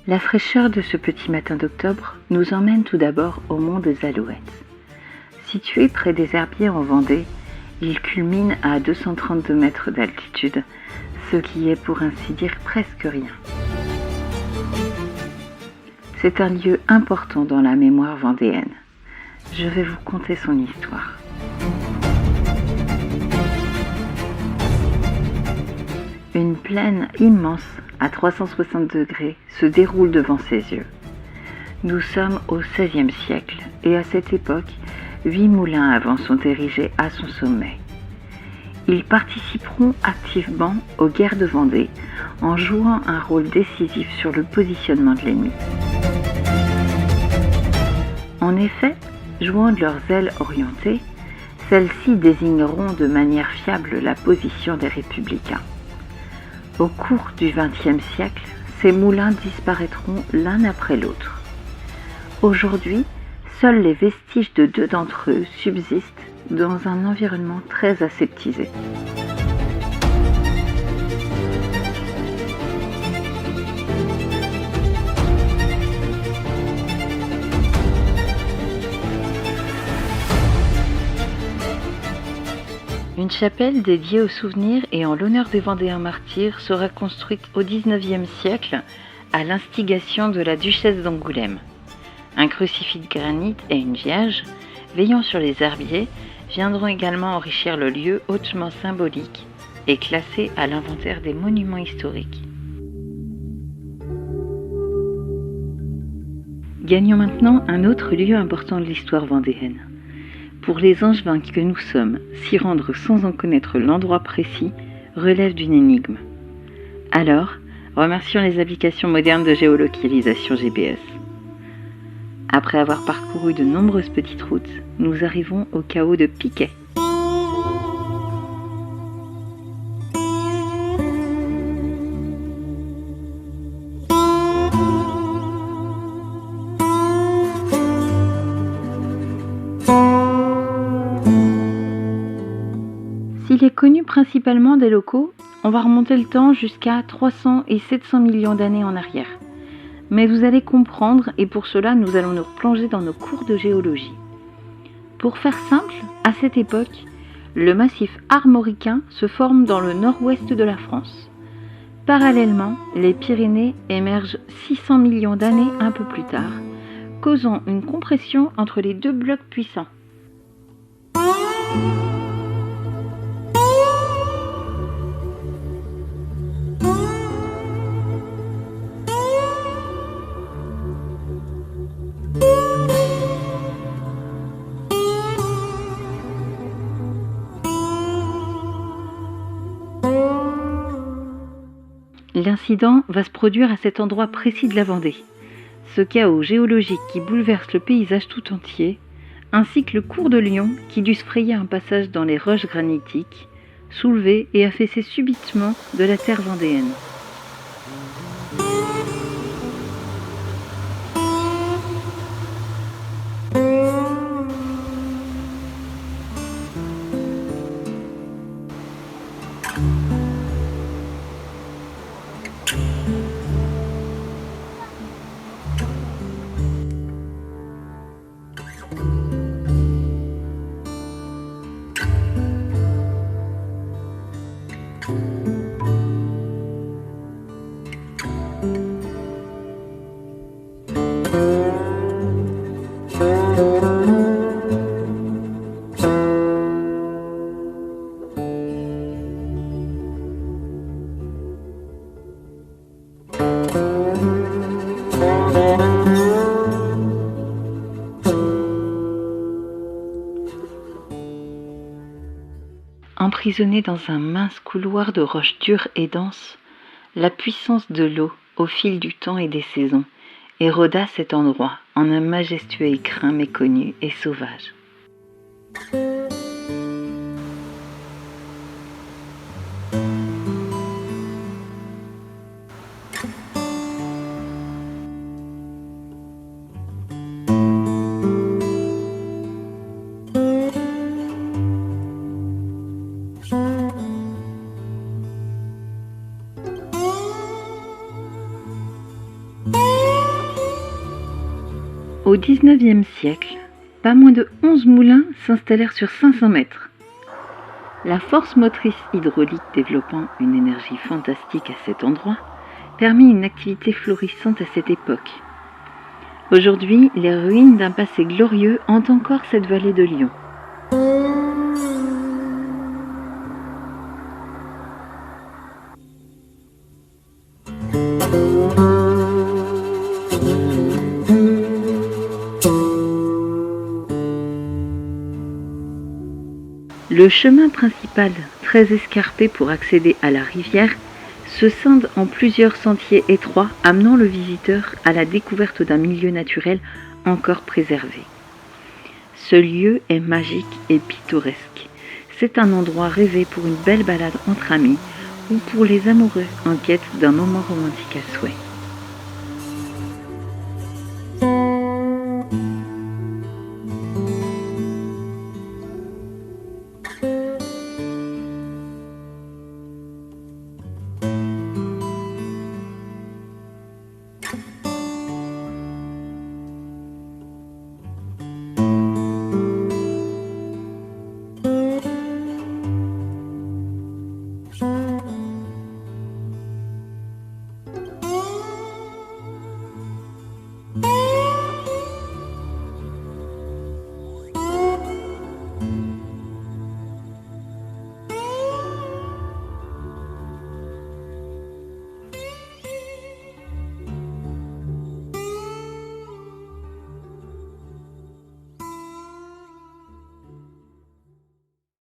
La fraîcheur de ce petit matin d'octobre nous emmène tout d'abord au mont des Alouettes. Situé près des Herbiers en Vendée, il culmine à 232 mètres d'altitude, ce qui est pour ainsi dire presque rien. C'est un lieu important dans la mémoire vendéenne. Je vais vous conter son histoire. Une plaine immense à 360 degrés se déroule devant ses yeux. Nous sommes au XVIe siècle et à cette époque, 8 moulins à vent sont érigés à son sommet. Ils participeront activement aux guerres de Vendée en jouant un rôle décisif sur le positionnement de l'ennemi. En effet, jouant de leurs ailes orientées, celles-ci désigneront de manière fiable la position des républicains. Au cours du XXe siècle, ces moulins disparaîtront l'un après l'autre. Aujourd'hui, seuls les vestiges de 2 d'entre eux subsistent dans un environnement très aseptisé. Une chapelle dédiée aux souvenirs et en l'honneur des Vendéens martyrs sera construite au XIXe siècle à l'instigation de la duchesse d'Angoulême. Un crucifix de granit et une vierge, veillant sur les herbiers, viendront également enrichir le lieu hautement symbolique et classé à l'inventaire des monuments historiques. Gagnons maintenant un autre lieu important de l'histoire vendéenne. Pour les Angevins que nous sommes, s'y rendre sans en connaître l'endroit précis relève d'une énigme. Alors, remercions les applications modernes de géolocalisation GPS. Après avoir parcouru de nombreuses petites routes, nous arrivons au chaos de Piquet. S'il est connu principalement des locaux, on va remonter le temps jusqu'à 300 et 700 millions d'années en arrière. Mais vous allez comprendre, et pour cela nous allons nous replonger dans nos cours de géologie. Pour faire simple, à cette époque, le massif armoricain se forme dans le nord-ouest de la France. Parallèlement, les Pyrénées émergent 600 millions d'années un peu plus tard, causant une compression entre les 2 blocs puissants. L'incident va se produire à cet endroit précis de la Vendée. Ce chaos géologique qui bouleverse le paysage tout entier, ainsi que le cours de Lion qui dut se frayer un passage dans les roches granitiques, soulevé et affaissé subitement de la terre vendéenne. Emprisonnée dans un mince couloir de roches dures et denses, la puissance de l'eau, au fil du temps et des saisons, éroda cet endroit en un majestueux écrin méconnu et sauvage. Au XIXe siècle, pas moins de 11 moulins s'installèrent sur 500 mètres. La force motrice hydraulique développant une énergie fantastique à cet endroit permit une activité florissante à cette époque. Aujourd'hui, les ruines d'un passé glorieux hantent encore cette vallée de Lyon. Le chemin principal, très escarpé pour accéder à la rivière, se scinde en plusieurs sentiers étroits amenant le visiteur à la découverte d'un milieu naturel encore préservé. Ce lieu est magique et pittoresque. C'est un endroit rêvé pour une belle balade entre amis ou pour les amoureux en quête d'un moment romantique à souhait.